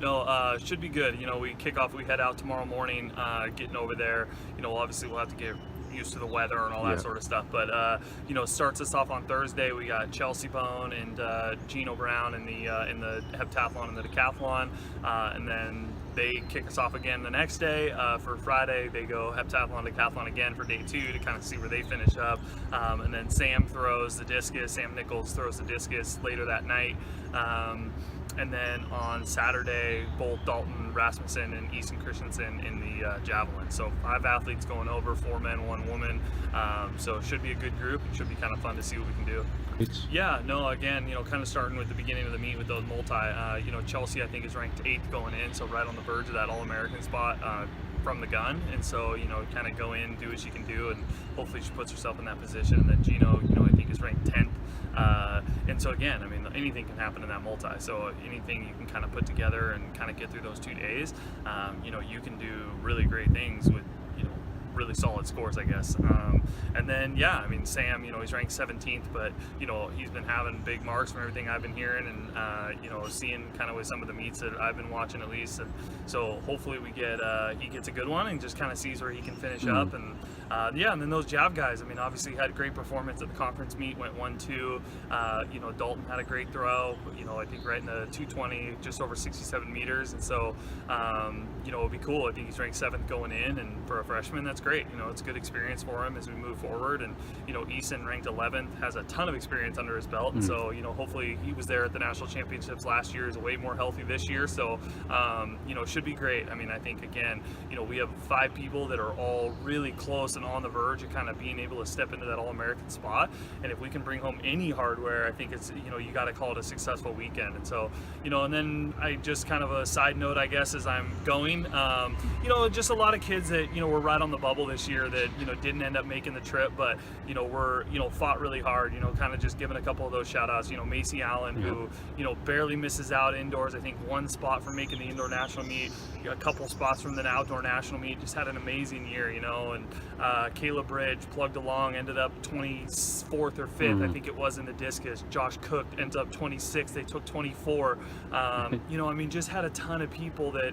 No, should be good. We kick off, we head out tomorrow morning, getting over there. Obviously we'll have to get used to the weather and all that sort of stuff. But, starts us off on Thursday. We got Chelsea Bone and Giovanni Brown in the heptathlon and the decathlon. And then they kick us off again the next day. For Friday, they go heptathlon, decathlon again for day 2 to kind of see where they finish up. And then Sam Nichols throws the discus later that night. And then on Saturday, both Dalton Rasmussen and Easton Christensen in the javelin. So 5 athletes going over, 4 men, 1 woman. So it should be a good group. It should be kind of fun to see what we can do. Yeah, no, again, kind of starting with the beginning of the meet with those multi. Chelsea, I think, is ranked 8th going in, so right on the verge of that All-American spot from the gun. And so, kind of go in, do what she can do, and hopefully she puts herself in that position. And then Gino, I think is ranked 10th. And so again, I mean, anything can happen in that multi. So anything you can kind of put together and kind of get through those 2 days, you can do really great things with, really solid scores, I guess. And then, Sam, he's ranked 17th, but, he's been having big marks from everything I've been hearing and, seeing kind of with some of the meets that I've been watching at least. And so hopefully he gets a good one and just kind of sees where he can finish up. And and then those Jav guys, obviously had a great performance at the conference meet, went 1-2. Dalton had a great throw, I think right in the 220, just over 67 meters. And so, it'll be cool. I think he's ranked 7th going in, and for a freshman, that's great. It's a good experience for him as we move forward. And, Easton ranked 11th, has a ton of experience under his belt. And so, hopefully he was there at the national championships last year, is way more healthy this year. So, should be great. I think, again, we have 5 people that are all really close and on the verge of kind of being able to step into that All-American spot. And if we can bring home any hardware, I think it's, you got to call it a successful weekend. And so, and then I just kind of a side note, I guess, as I'm going, just a lot of kids that, were right on the bubble this year that, didn't end up making the trip, but, were, fought really hard, kind of just giving a couple of those shout outs, Macy Allen, who, barely misses out indoors. I think 1 spot from making the indoor national meet, a couple spots from the outdoor national meet, just had an amazing year, and Kayla Bridge plugged along, ended up 24th or 5th, I think it was, in the discus. Josh Cook ends up 26th, they took 24. Just had a ton of people that,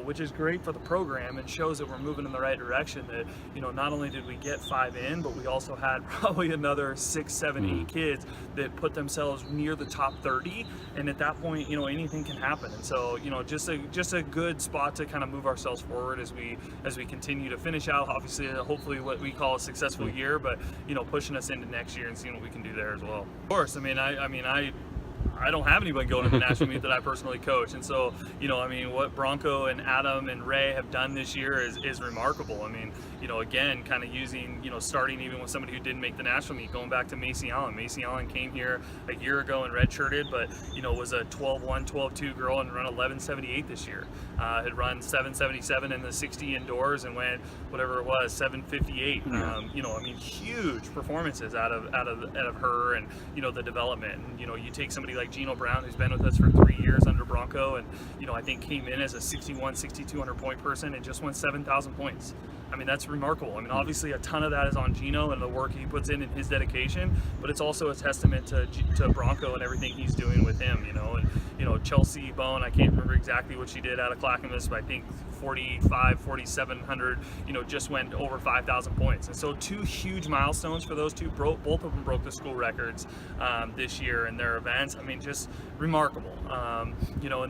which is great for the program and shows that we're moving in the right direction, that, not only did we get 5 in, but we also had probably another 6, 7, 8 kids that put themselves near the top 30. And at that point, anything can happen. And so, just a good spot to kind of move ourselves forward as we continue to finish out, obviously, hopefully what we call a successful year, but, pushing us into next year and seeing what we can do there as well. Of course, I don't have anybody going to the national meet that I personally coach. And so, what Bronco and Adam and Ray have done this year is remarkable. Again, kind of using, starting even with somebody who didn't make the national meet, going back to Macy Allen. Macy Allen came here a year ago and redshirted, but, was a 12-1, 12-2 girl and run 11.78 this year. Had run 7.77 in the 60 indoors and went, whatever it was, 7.58. Huge performances out of her and, the development. And, you take somebody like Giovanni Brown, who's been with us for 3 years under Bronco, and I think came in as a 6,200 point person and just won 7,000 points. That's remarkable. Obviously a ton of that is on Gino and the work he puts in his dedication, but it's also a testament to Bronco and everything he's doing with him, and Chelsea Bone, I can't remember exactly what she did out of Clackamas, but I think 4,700, just went over 5,000 points. And so 2 huge milestones for those 2. Both of them broke the school records this year in their events. Just remarkable. And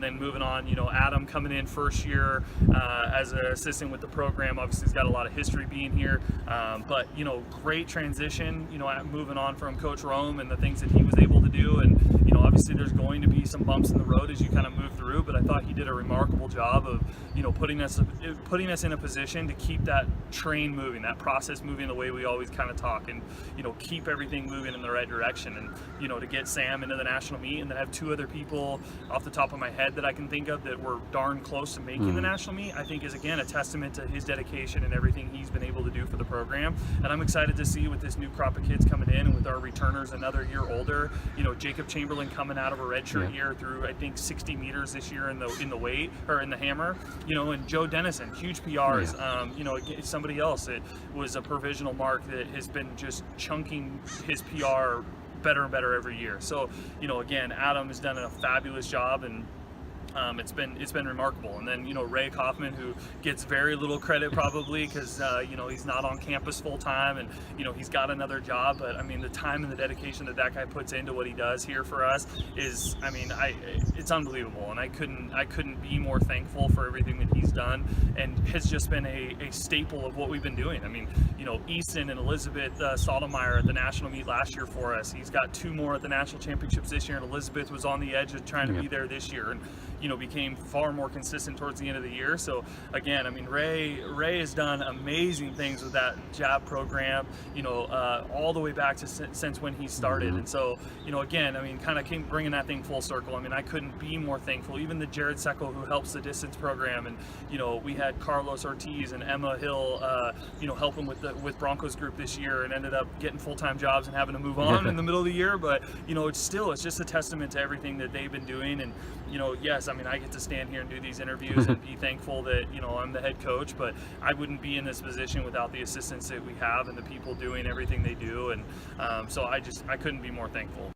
then moving on, Adam coming in first year as an assistant with the program. Obviously he's got a lot of history being here, but great transition, moving on from Coach Rome and the things that he was able to do. And obviously there's going to be some bumps in the road as you kind of move through, but I thought he did a remarkable job of putting us in a position to keep that train moving, that process moving the way we always kind of talk, and keep everything moving in the right direction. And to get Sam into the national meet, and then have 2 other people off the top of my head that I can think of that were darn close to making the national meet, I think is again a testament to his dedication and everything he's been able to do for the program. And I'm excited to see with this new crop of kids coming in, and with our returners another year older, Jacob Chamberlain coming out of a redshirt year through I think 60 meters this year in the weight or in the hammer, and Joe Dennison, huge PRs. Somebody else that was a provisional mark that has been just chunking his PR better and better every year. So again, Adam has done a fabulous job, and it's been remarkable. And then, you know, Ray Kaufman, who gets very little credit probably because you know, he's not on campus full time, and you know, he's got another job, but I mean, the time and the dedication that guy puts into what he does here for us is, I mean, it's unbelievable, and I couldn't be more thankful for everything that he's done, and has just been a staple of what we've been doing. I mean, you know, Easton and Elizabeth Sotomayor at the national meet last year for us. He's got 2 more at the national championships this year, and Elizabeth was on the edge of trying to be there this year, and you know, became far more consistent towards the end of the year. So again, I mean, Ray has done amazing things with that JAB program, you know, all the way back to since when he started. And so, you know, again, I mean, kind of came bringing that thing full circle. I mean, I couldn't be more thankful. Even the Jerret Seckel, who helps the distance program, and you know, we had Carlos Ortiz and Emma Hill, you know, helping with Broncos group this year, and ended up getting full-time jobs and having to move on in the middle of the year. But you know, it's just a testament to everything that they've been doing. And you know, yes, I mean, I get to stand here and do these interviews and be thankful that, you know, I'm the head coach, but I wouldn't be in this position without the assistants that we have and the people doing everything they do. And so I couldn't be more thankful.